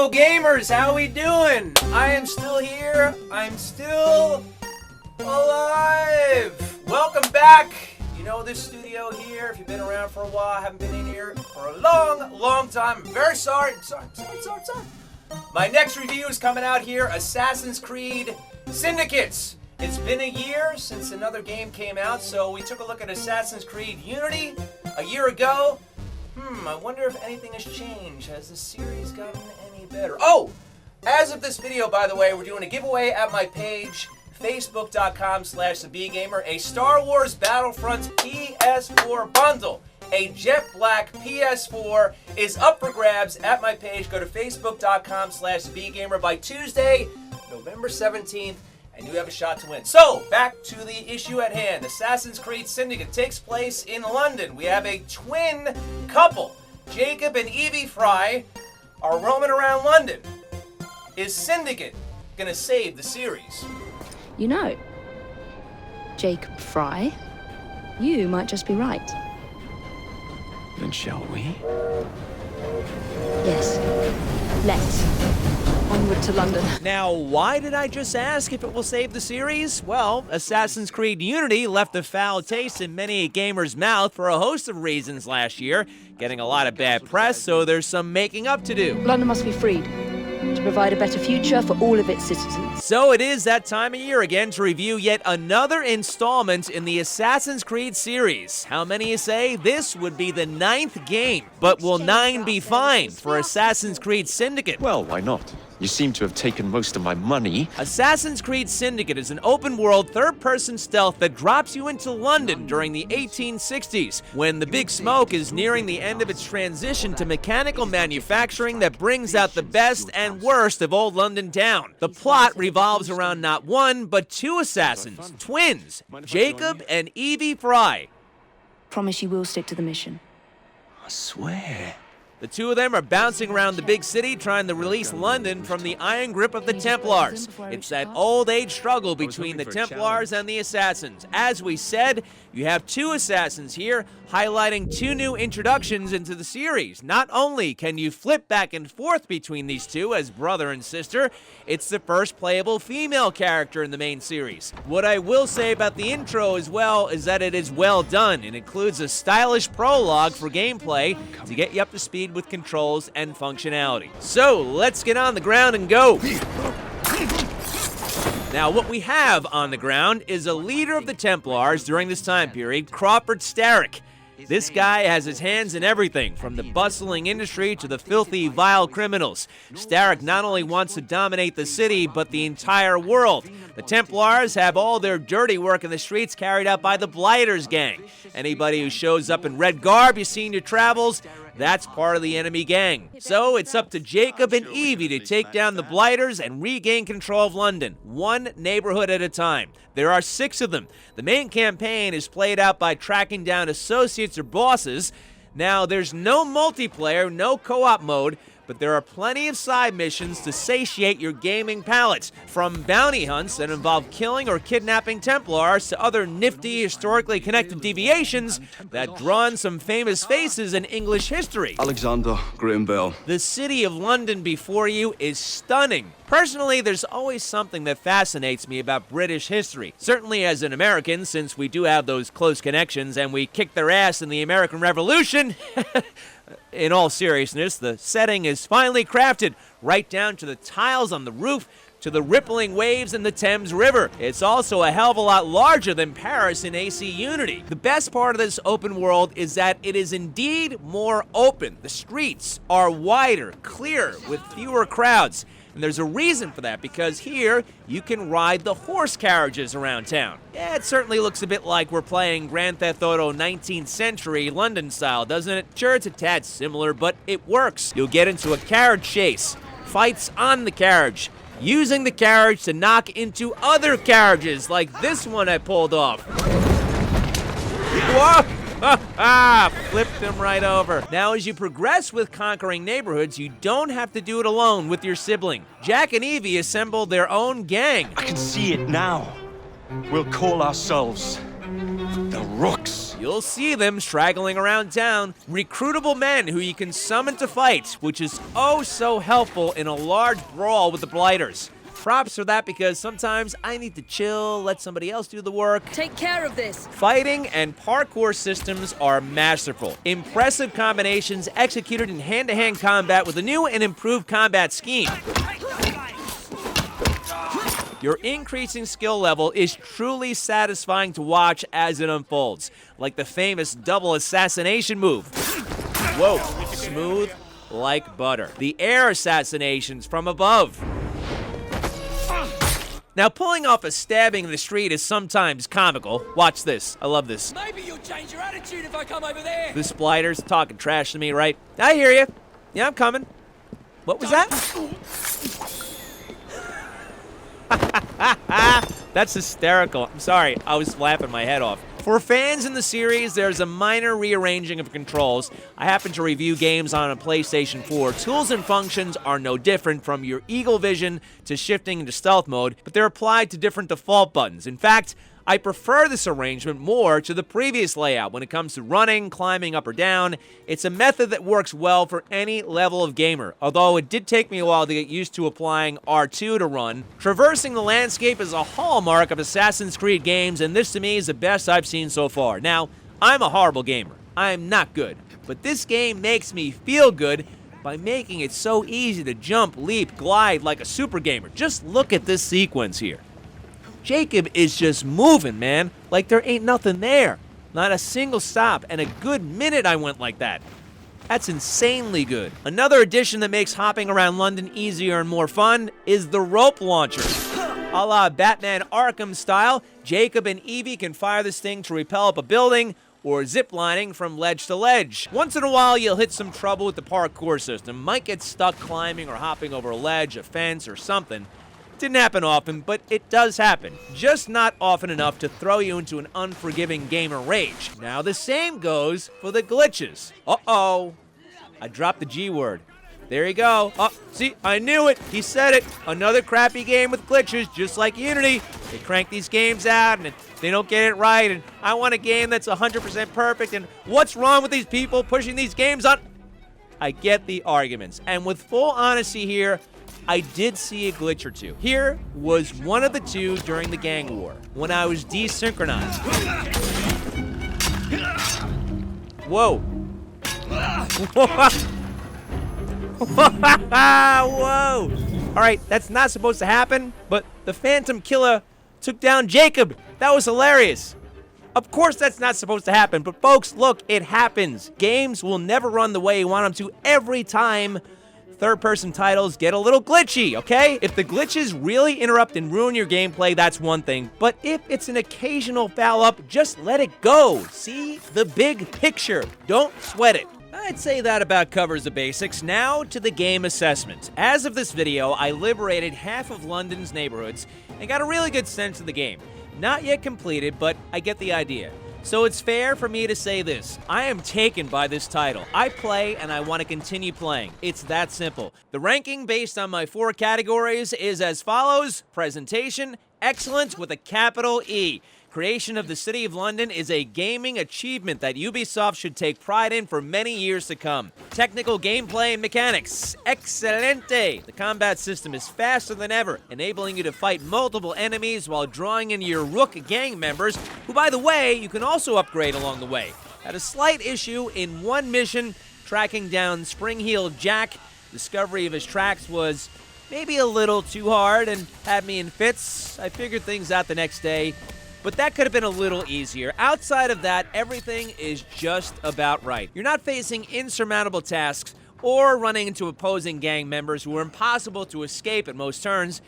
Hello gamers, how we doing? I am still here. I'm still alive. Welcome back. You know this studio here, if you've been around for a while, haven't been in here for a long time. I'm very sorry. Sorry. My next review is coming out here, Assassin's Creed Syndicate. It's been a year since another game came out, so we took a look at Assassin's Creed Unity a year ago. I wonder if anything has changed. Has the series gotten any better? Oh! As of this video, by the way, we're doing a giveaway at my page, facebook.com/thebgamer, a Star Wars Battlefront PS4 bundle. A jet black PS4 is up for grabs at my page. Go to facebook.com/thebgamer by Tuesday, November 17th. And you have a shot to win. So, back to the issue at hand. Assassin's Creed Syndicate takes place in London. We have a twin couple. Jacob and Evie Fry are roaming around London. Is Syndicate gonna save the series? You know, Jacob Fry, you might just be right. Then shall we? Yes. Let's. Onward to London. Now, why did I just ask if it will save the series? Well, Assassin's Creed Unity left a foul taste in many a gamer's mouth for a host of reasons last year, getting a lot of bad press, so there's some making up to do. London must be freed to provide a better future for all of its citizens. So it is that time of year again to review yet another installment in the Assassin's Creed series. How many you say? This would be the 9th game. But will 9 be fine for Assassin's Creed Syndicate? Well, why not? You seem to have taken most of my money. Assassin's Creed Syndicate is an open-world, third-person stealth that drops you into London during the 1860s, when the Big Smoke is nearing the end of its transition to mechanical manufacturing that brings out the best and worst of old London town. The plot revolves around not one, but two assassins, twins, Jacob and Evie Fry. Promise you will stick to the mission. I swear. The two of them are bouncing around the big city trying to release London from the iron grip of the Templars. It's that old age struggle between the Templars and the Assassins. As we said, you have two assassins here, highlighting two new introductions into the series. Not only can you flip back and forth between these two as brother and sister, it's the first playable female character in the main series. What I will say about the intro as well is that it is well done. It includes a stylish prologue for gameplay to get you up to speed with controls and functionality. So, let's get on the ground and go. Now, what we have on the ground is a leader of the Templars during this time period, Crawford Starrick. This guy has his hands in everything, from the bustling industry to the filthy, vile criminals. Starrick not only wants to dominate the city, but the entire world. The Templars have all their dirty work in the streets carried out by the Blighters gang. Anybody who shows up in red garb you see in your travels, that's part of the enemy gang. So it's up to Jacob and Evie to take down the Blighters and regain control of London, one neighborhood at a time. There are 6 of them. The main campaign is played out by tracking down associates or bosses. Now, there's no multiplayer, no co-op mode, but there are plenty of side missions to satiate your gaming palates, from bounty hunts that involve killing or kidnapping Templars to other nifty, historically connected deviations that draw on some famous faces in English history. Alexander Graham Bell. The city of London before you is stunning. Personally, there's always something that fascinates me about British history. Certainly as an American, since we do have those close connections and we kicked their ass in the American Revolution. In all seriousness, the setting is finely crafted, right down to the tiles on the roof, to the rippling waves in the Thames River. It's also a hell of a lot larger than Paris in AC Unity. The best part of this open world is that it is indeed more open. The streets are wider, clearer, with fewer crowds. And there's a reason for that, because here you can ride the horse carriages around town. Yeah, it certainly looks a bit like we're playing Grand Theft Auto 19th century London style, doesn't it? Sure, it's a tad similar, but it works. You'll get into a carriage chase, fights on the carriage, using the carriage to knock into other carriages, like this one I pulled off. Whoa! Flipped him right over. Now, as you progress with conquering neighborhoods, you don't have to do it alone with your sibling. Jack and Evie assembled their own gang. I can see it now. We'll call ourselves the Rooks. you'll see them straggling around town. Recruitable men who you can summon to fight, which is oh so helpful in a large brawl with the Blighters. Props for that because sometimes I need to chill, let somebody else do the work. Take care of this. Fighting and parkour systems are masterful. Impressive combinations executed in hand-to-hand combat with a new and improved combat scheme. Your increasing skill level is truly satisfying to watch as it unfolds, like the famous double assassination move. Whoa, smooth like butter. The air assassinations from above. Now, pulling off a stabbing in the street is sometimes comical. Watch this. I love this. Maybe you'll change your attitude if I come over there. The Splighters talking trash to me, right? I hear you. Yeah, I'm coming. What was that? That's hysterical. I'm sorry. I was laughing my head off. For fans in the series, there's a minor rearranging of controls. I happen to review games on a PlayStation 4. Tools and functions are no different from your eagle vision to shifting into stealth mode, but they're applied to different default buttons. In fact, I prefer this arrangement more to the previous layout when it comes to running, climbing up or down. It's a method that works well for any level of gamer, although it did take me a while to get used to applying R2 to run. Traversing the landscape is a hallmark of Assassin's Creed games, and this to me is the best I've seen so far. Now, I'm a horrible gamer. I'm not good, but this game makes me feel good by making it so easy to jump, leap, glide like a super gamer. Just look at this sequence here. Jacob is just moving, man, like there ain't nothing there. Not a single stop, and a good minute I went like that. That's insanely good. Another addition that makes hopping around London easier and more fun is the rope launcher. A la Batman Arkham style, Jacob and Evie can fire this thing to repel up a building or ziplining from ledge to ledge. Once in a while, you'll hit some trouble with the parkour system. Might get stuck climbing or hopping over a ledge, a fence, or something. Didn't happen often, but it does happen. Just not often enough to throw you into an unforgiving gamer rage. Now the same goes for the glitches. Uh-oh. I dropped the G word. There you go. Oh, see, I knew it. He said it. Another crappy game with glitches, just like Unity. They crank these games out, and they don't get it right, and I want a game that's 100% perfect, and what's wrong with these people pushing these games on? I get the arguments, and with full honesty here, I did see a glitch or two. Here was one of the two during the gang war, when I was desynchronized. Whoa. Whoa. All right, that's not supposed to happen, but the Phantom Killer took down Jacob. That was hilarious. Of course that's not supposed to happen, but folks, look, it happens. Games will never run the way you want them to every time. Third-person titles get a little glitchy, okay? If the glitches really interrupt and ruin your gameplay, that's one thing. But if it's an occasional foul-up, just let it go. See the big picture. Don't sweat it. I'd say that about covers the basics. Now to the game assessment. As of this video, I liberated half of London's neighborhoods and got a really good sense of the game. Not yet completed, but I get the idea. So it's fair for me to say this. I am taken by this title. I play and I want to continue playing. It's that simple. The ranking based on my 4 categories is as follows. Presentation, excellence with a capital E. Creation of the City of London is a gaming achievement that Ubisoft should take pride in for many years to come. Technical gameplay and mechanics, excelente. The combat system is faster than ever, enabling you to fight multiple enemies while drawing in your Rook gang members, who, by the way, you can also upgrade along the way. Had a slight issue in one mission, tracking down Spring-Heeled Jack. Discovery of his tracks was maybe a little too hard and had me in fits. I figured things out the next day, but that could have been a little easier. Outside of that, everything is just about right. You're not facing insurmountable tasks or running into opposing gang members who are impossible to escape at most turns.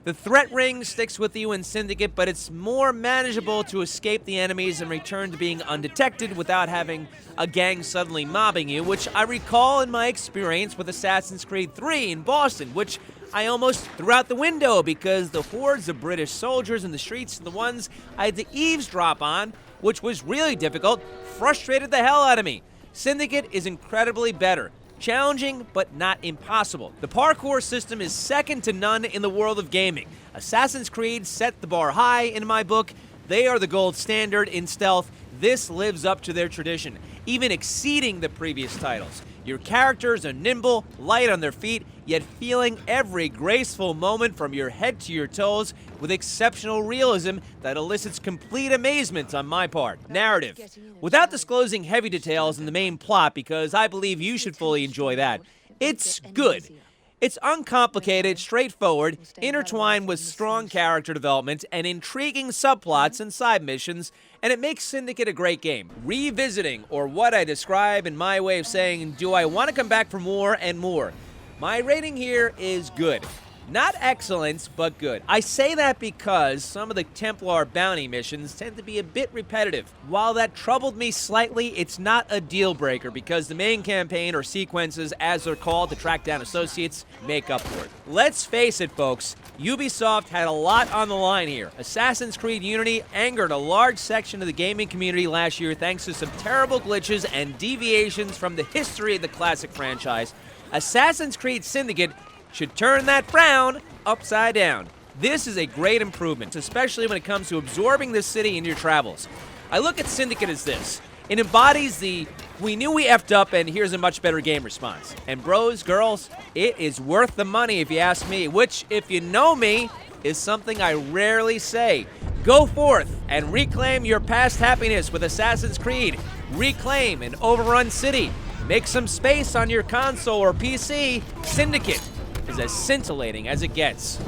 The threat ring sticks with you in Syndicate, but it's more manageable to escape the enemies and return to being undetected without having a gang suddenly mobbing you, which I recall in my experience with Assassin's Creed 3 in Boston, which I almost threw out the window because the hordes of British soldiers in the streets, the ones I had to eavesdrop on, which was really difficult, frustrated the hell out of me. Syndicate is incredibly better. Challenging, but not impossible. The parkour system is second to none in the world of gaming. Assassin's Creed set the bar high in my book. They are the gold standard in stealth. this lives up to their tradition, even exceeding the previous titles. Your characters are nimble, light on their feet, yet feeling every graceful moment from your head to your toes with exceptional realism that elicits complete amazement on my part. Narrative. Without disclosing heavy details in the main plot, because I believe you should fully enjoy that, it's good. It's uncomplicated, straightforward, intertwined with strong character development and intriguing subplots and side missions, and it makes Syndicate a great game. Revisiting, or what I describe in my way of saying, do I want to come back for more and more? My rating here is good. Not excellent, but good. I say that because some of the Templar bounty missions tend to be a bit repetitive. While that troubled me slightly, it's not a deal breaker because the main campaign, or sequences as they're called to track down associates, make up for it. Let's face it, folks, Ubisoft had a lot on the line here. Assassin's Creed Unity angered a large section of the gaming community last year thanks to some terrible glitches and deviations from the history of the classic franchise. Assassin's Creed Syndicate should turn that frown upside down. This is a great improvement, especially when it comes to absorbing this city in your travels. I look at Syndicate as this. It embodies the "we knew we effed up and here's a much better game" response. And bros, girls, it is worth the money if you ask me, which, if you know me, is something I rarely say. Go forth and reclaim your past happiness with Assassin's Creed. Reclaim an overrun city. Make some space on your console or PC. Syndicate is as scintillating as it gets.